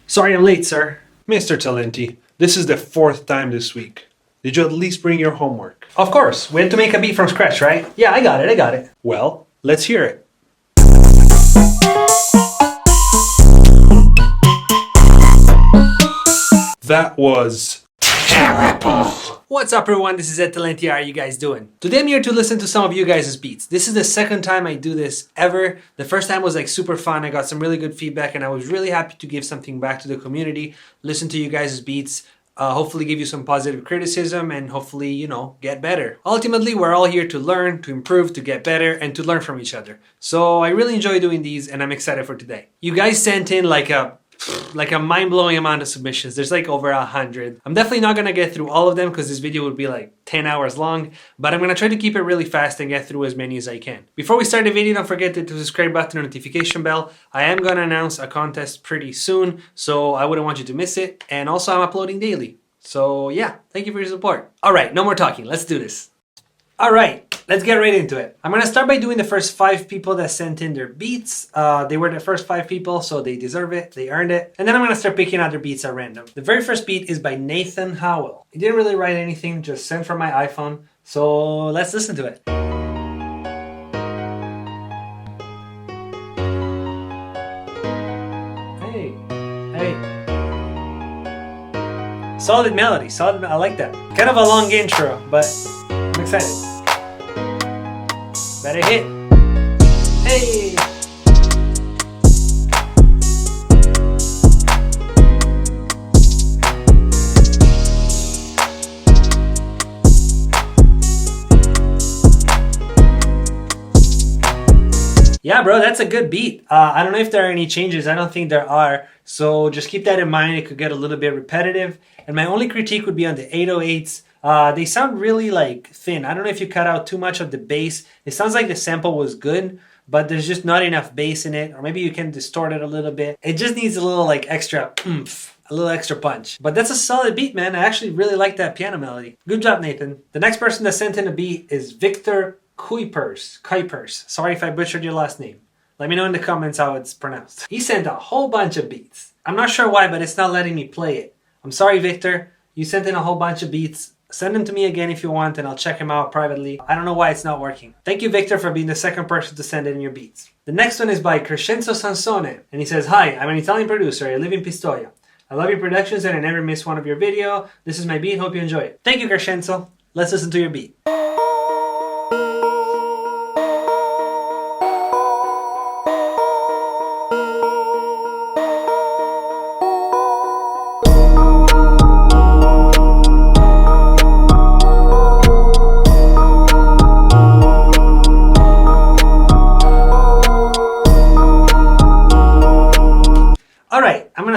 Sorry I'm late, sir. Mr. Talenti, this is the 4th time this week. Did you at least bring your homework? Of course, we had to make a beat from scratch, right? Yeah, I got it. Well, let's hear it. That was terrible. What's up everyone, this is EdTalenti. How are you guys doing? Today I'm here to listen to some of you guys' beats. This is the second time I do this ever. The first time was like super fun. I got some really good feedback and I was really happy to give something back to the community. Listen to you guys' beats. Hopefully give you some positive criticism and hopefully, get better. Ultimately, we're all here to learn, to improve, to get better, and to learn from each other. So I really enjoy doing these and I'm excited for today. You guys sent in like a mind-blowing amount of submissions. There's like over 100. I'm definitely not gonna get through all of them because this video would be like 10 hours long, but I'm gonna try to keep it really fast and get through as many as I can. Before we start the video, don't forget to hit the subscribe button and notification bell. I am gonna announce a contest pretty soon, so I wouldn't want you to miss it. And also I'm uploading daily. So yeah, thank you for your support. All right, no more talking, let's do this. All right, let's get right into it. I'm gonna start by doing the first 5 people that sent in their beats. They were the first 5 people, so they deserve it, they earned it. And then I'm gonna start picking out their beats at random. The very first beat is by Nathan Howell. He didn't really write anything, just sent from my iPhone. So let's listen to it. Hey. Solid melody, I like that. Kind of a long intro, but I'm excited. Better hit. Hey! Yeah, bro, that's a good beat. I don't know if there are any changes. I don't think there are. So just keep that in mind. It could get a little bit repetitive. And my only critique would be on the 808s. They sound really like thin. I don't know if you cut out too much of the bass. It sounds like the sample was good, but there's just not enough bass in it. Or maybe you can distort it a little bit. It just needs a little like extra oomph, a little extra punch. But that's a solid beat, man. I actually really like that piano melody. Good job, Nathan. The next person that sent in a beat is Victor Kuipers. Sorry if I butchered your last name. Let me know in the comments how it's pronounced. He sent a whole bunch of beats. I'm not sure why, but it's not letting me play it. I'm sorry, Victor. You sent in a whole bunch of beats. Send them to me again if you want and I'll check them out privately. I don't know why it's not working. Thank you, Victor, for being the second person to send in your beats. The next one is by Crescenzo Sansone. And he says, "Hi, I'm an Italian producer. I live in Pistoia. I love your productions and I never miss one of your videos. This is my beat. Hope you enjoy it." Thank you, Crescenzo. Let's listen to your beat.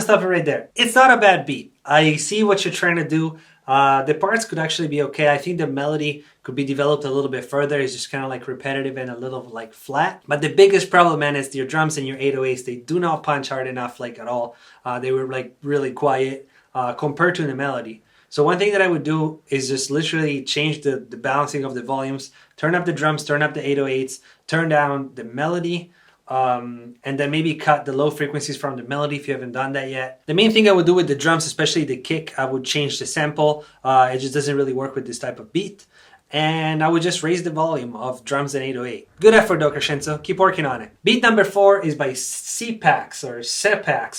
Stop it right there. It's not a bad beat. I see what you're trying to do. The parts could actually be okay. I think the melody could be developed a little bit further. It's just kind of like repetitive and a little like flat. But the biggest problem, man, is your drums and your 808s. They do not punch hard enough, like at all. They were like really quiet compared to the melody. So one thing that I would do is just literally change the balancing of the volumes, turn up the drums, turn up the 808s, turn down the melody, and then maybe cut the low frequencies from the melody if you haven't done that yet. The main thing I would do with the drums, especially the kick, I would change the sample. It just doesn't really work with this type of beat. And I would just raise the volume of drums and 808. Good effort though, Crescenzo. Keep working on it. Beat number 4 is by Sepax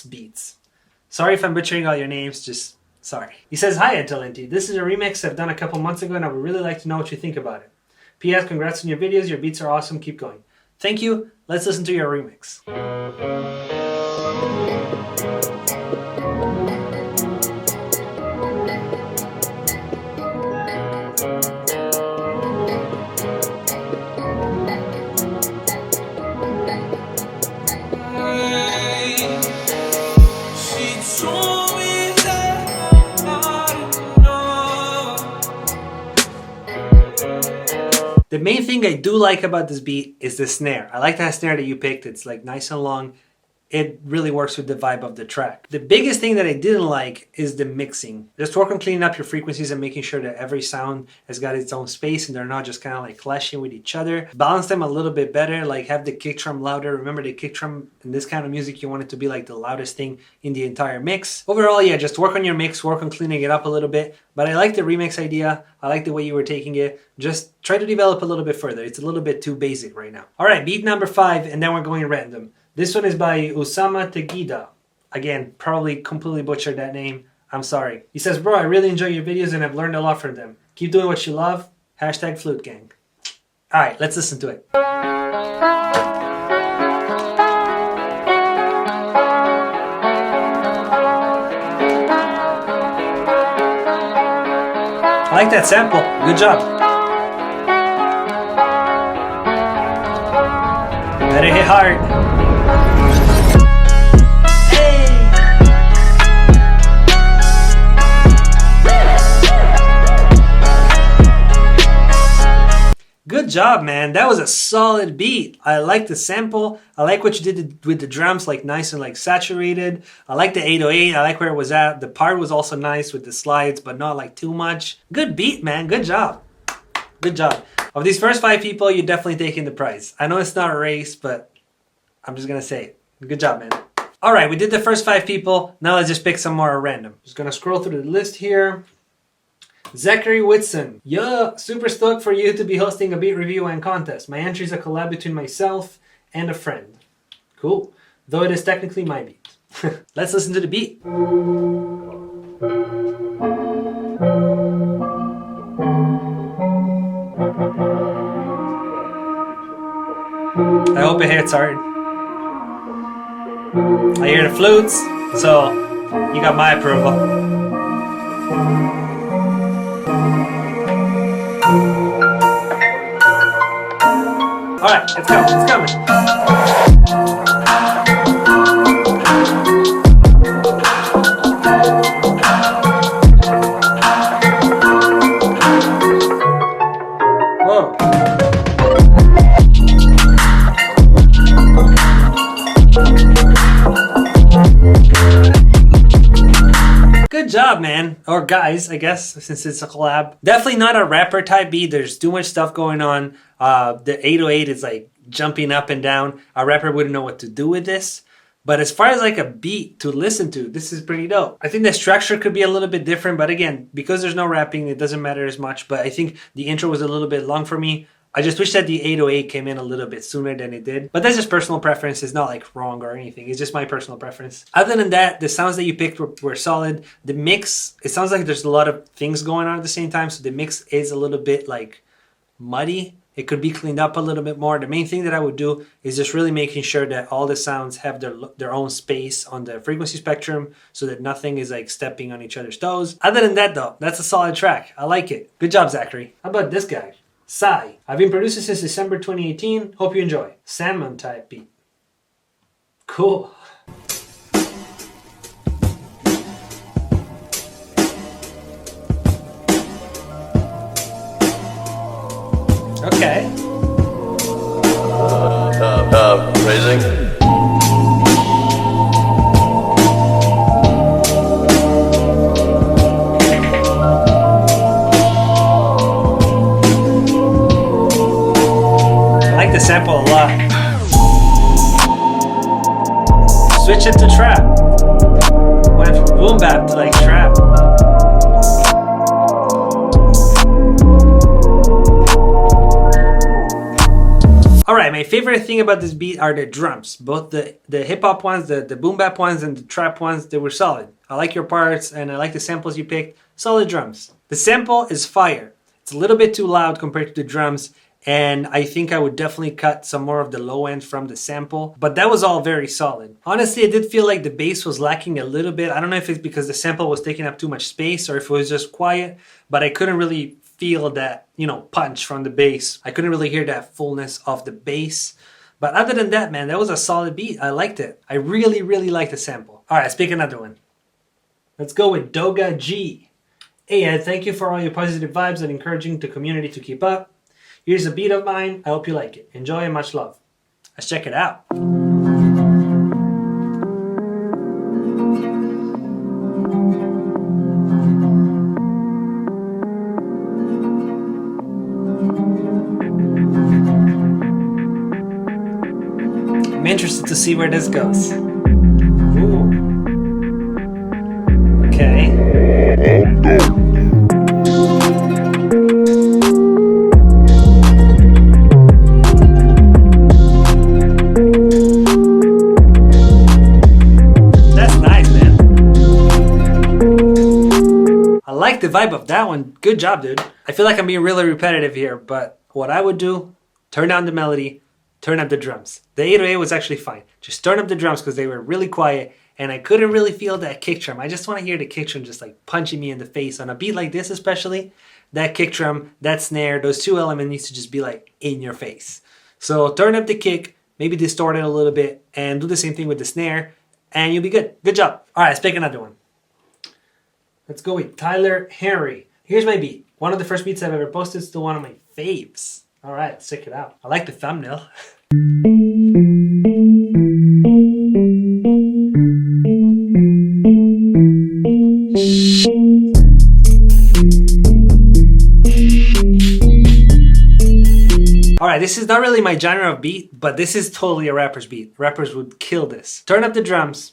Beats. Sorry if I'm butchering all your names, just sorry. He says, "Hi EdTalenti. This is a remix I've done a couple months ago and I would really like to know what you think about it. P.S. Congrats on your videos. Your beats are awesome. Keep going." Thank you. Let's listen to your remix. The main thing I do like about this beat is the snare. I like that snare that you picked. It's like nice and long. it really works with the vibe of the track. The biggest thing that I didn't like is the mixing. Just work on cleaning up your frequencies and making sure that every sound has got its own space and they're not just kind of like clashing with each other. Balance them a little bit better, like have the kick drum louder. Remember, the kick drum in this kind of music, you want it to be like the loudest thing in the entire mix. Overall, yeah, just work on your mix, work on cleaning it up a little bit. But I like the remix idea. I like the way you were taking it. Just try to develop a little bit further. It's a little bit too basic right now. All right, beat number 5, and then we're going random. This one is by Usama Tegida. Again, probably completely butchered that name. I'm sorry. He says, bro, I really enjoy your videos and I've learned a lot from them. Keep doing what you love. Hashtag Flute Gang. All right, let's listen to it. I like that sample. Good job. Let it hit hard. Good job, man. That was a solid beat. I like the sample. I like what you did with the drums, like nice and like saturated. I like the 808. I like where it was at. The part was also nice with the slides, but not like too much. Good beat, man. Good job. Good job. Of these first 5 people, you're definitely taking the prize. I know it's not a race, but I'm just going to say it. Good job, man. All right, we did the first 5 people. Now let's just pick some more at random. Just going to scroll through the list here. Zachary Woodson. Yeah, super stoked for you to be hosting a beat review and contest. My entry is a collab between myself and a friend. Cool. Though it is technically my beat. Let's listen to the beat. I hope it hits hard. I hear the flutes, so you got my approval. Alright, it's coming, it's coming. Whoa. Good job, man. Or guys, I guess, since it's a collab. Definitely not a rapper type beat. There's too much stuff going on. The 808 is like jumping up and down. A rapper wouldn't know what to do with this. But as far as like a beat to listen to, this is pretty dope. I think the structure could be a little bit different, but again, because there's no rapping, it doesn't matter as much. But I think the intro was a little bit long for me. I just wish that the 808 came in a little bit sooner than it did. But that's just personal preference. It's not like wrong or anything. It's just my personal preference. Other than that, the sounds that you picked were solid. The mix, it sounds like there's a lot of things going on at the same time. So the mix is a little bit like muddy. It could be cleaned up a little bit more. The main thing that I would do is just really making sure that all the sounds have their own space on the frequency spectrum so that nothing is like stepping on each other's toes. Other than that though, that's a solid track. I like it. Good job, Zachary. How about this guy? Sai. I've been producing since December 2018. Hope you enjoy. Salmon type beat. Cool. Okay. Raising. I like the sample a lot. Switch it to trap. Went from boom bap to like trap. Alright, my favorite thing about this beat are the drums. Both the hip hop ones, the boom bap ones, and the trap ones, they were solid. I like your parts and I like the samples you picked. Solid drums. The sample is fire. It's a little bit too loud compared to the drums, and I think I would definitely cut some more of the low end from the sample, but that was all very solid. Honestly, I did feel like the bass was lacking a little bit. I don't know if it's because the sample was taking up too much space or if it was just quiet, but I couldn't really feel that, punch from the bass. I couldn't really hear that fullness of the bass. But other than that, man, that was a solid beat. I liked it. I really, really liked the sample. All right, let's pick another one. Let's go with Doga G. Hey, Ed, thank you for all your positive vibes and encouraging the community to keep up. Here's a beat of mine. I hope you like it. Enjoy and much love. Let's check it out. interested to see where this goes. Ooh. Okay. That's nice, man. I like the vibe of that one. Good job, dude. I feel like I'm being really repetitive here, but what I would do, turn down the melody, turn up the drums. The 808 was actually fine. Just turn up the drums because they were really quiet and I couldn't really feel that kick drum. I just want to hear the kick drum just like punching me in the face. On a beat like this especially, that kick drum, that snare, those two elements needs to just be like in your face. So turn up the kick, maybe distort it a little bit and do the same thing with the snare and you'll be good. Good job. All right, let's pick another one. Let's go with Tyler Henry. Here's my beat. One of the first beats I've ever posted, still one of my faves. All right, let's check it out. I like the thumbnail. All right, this is not really my genre of beat, but this is totally a rapper's beat. Rappers would kill this. Turn up the drums,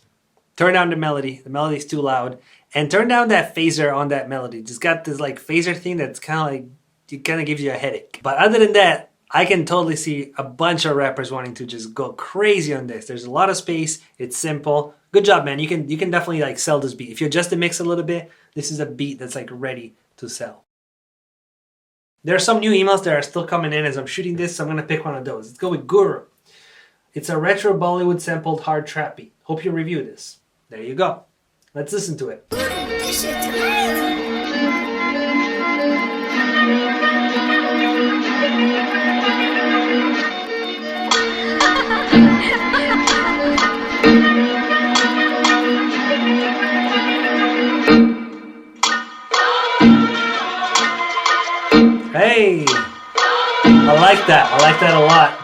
turn down the melody. The melody's too loud. And turn down that phaser on that melody. Just got this like phaser thing that's kind of like, it kind of gives you a headache. But other than that, I can totally see a bunch of rappers wanting to just go crazy on this. There's a lot of space. It's simple. Good job, man. You can definitely like sell this beat. If you adjust the mix a little bit, this is a beat that's like ready to sell. There are some new emails that are still coming in as I'm shooting this, so I'm going to pick one of those. Let's go with Guru. It's a retro Bollywood sampled hard trap beat. Hope you review this. There you go. Let's listen to it. This shit's amazing. Hey, I like that. I like that a lot.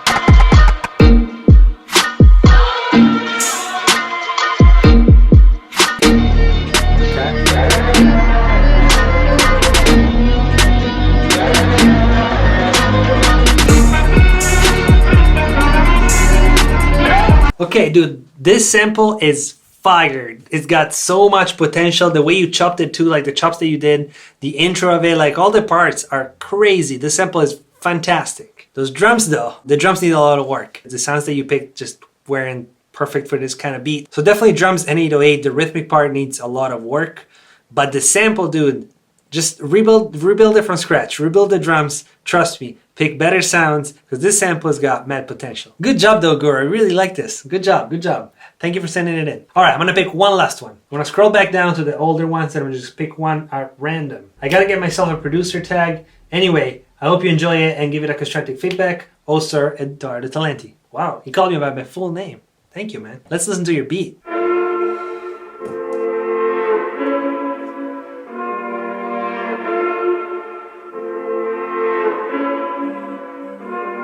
Okay, dude, this sample is fire. It's got so much potential. The way you chopped it too, like the chops that you did, the intro of it, like all the parts are crazy. The sample is fantastic. Those drums though, the drums need a lot of work. The sounds that you picked just weren't perfect for this kind of beat. So definitely drums and 808, the rhythmic part needs a lot of work. But the sample, dude, just rebuild it from scratch. Rebuild the drums, trust me. Pick better sounds, because this sample has got mad potential. Good job though, Guru. I really like this. Good job, good job. Thank you for sending it in. All right, I'm gonna pick one last one. I'm gonna scroll back down to the older ones and I'm gonna just pick one at random. I gotta get myself a producer tag. Anyway, I hope you enjoy it and give it a constructive feedback. Oh, sir, EdTalenti. Wow, he called me by my full name. Thank you, man. Let's listen to your beat.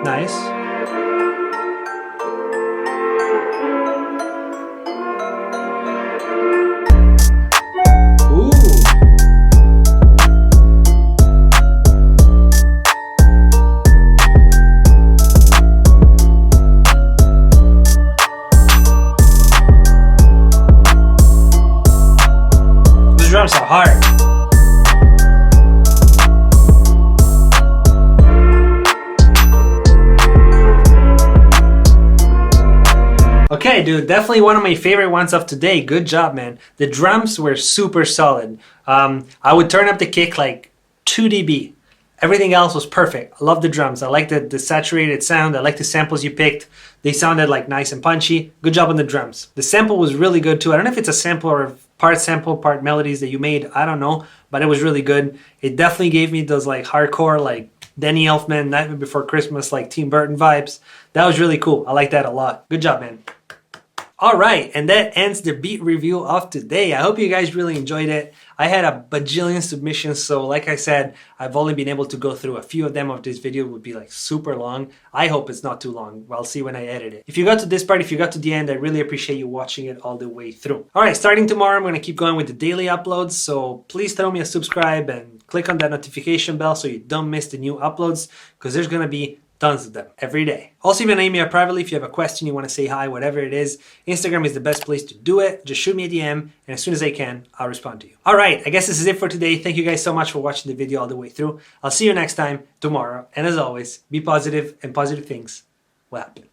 Nice. Ooh. The drums are hard. Okay, dude, definitely one of my favorite ones of today. Good job, man. The drums were super solid. I would turn up the kick like 2 dB. Everything else was perfect. I love the drums. I like the saturated sound. I like the samples you picked. They sounded like nice and punchy. Good job on the drums. The sample was really good too. I don't know if it's a sample or part melodies that you made. I don't know, but it was really good. It definitely gave me those like hardcore, like Danny Elfman, Nightmare Before Christmas, like Tim Burton vibes. That was really cool. I like that a lot. Good job, man. All right, and that ends the beat review of today. I hope you guys really enjoyed it. I had a bajillion submissions, so like I said, I've only been able to go through a few of them. Of this video would be like super long. I hope it's not too long. I'll see when I edit it. If you got to this part, if you got to the end, I really appreciate you watching it all the way through. All right, starting tomorrow, I'm gonna keep going with the daily uploads, so please throw me a subscribe and click on that notification bell so you don't miss the new uploads, because there's gonna be Tons of them every day. Also, you can email me privately if you have a question, you want to say hi, whatever it is. Instagram is the best place to do it. Just shoot me a DM, and as soon as I can, I'll respond to you. All right, I guess this is it for today. Thank you guys so much for watching the video all the way through. I'll see you next time tomorrow. And as always, be positive, and positive things will happen.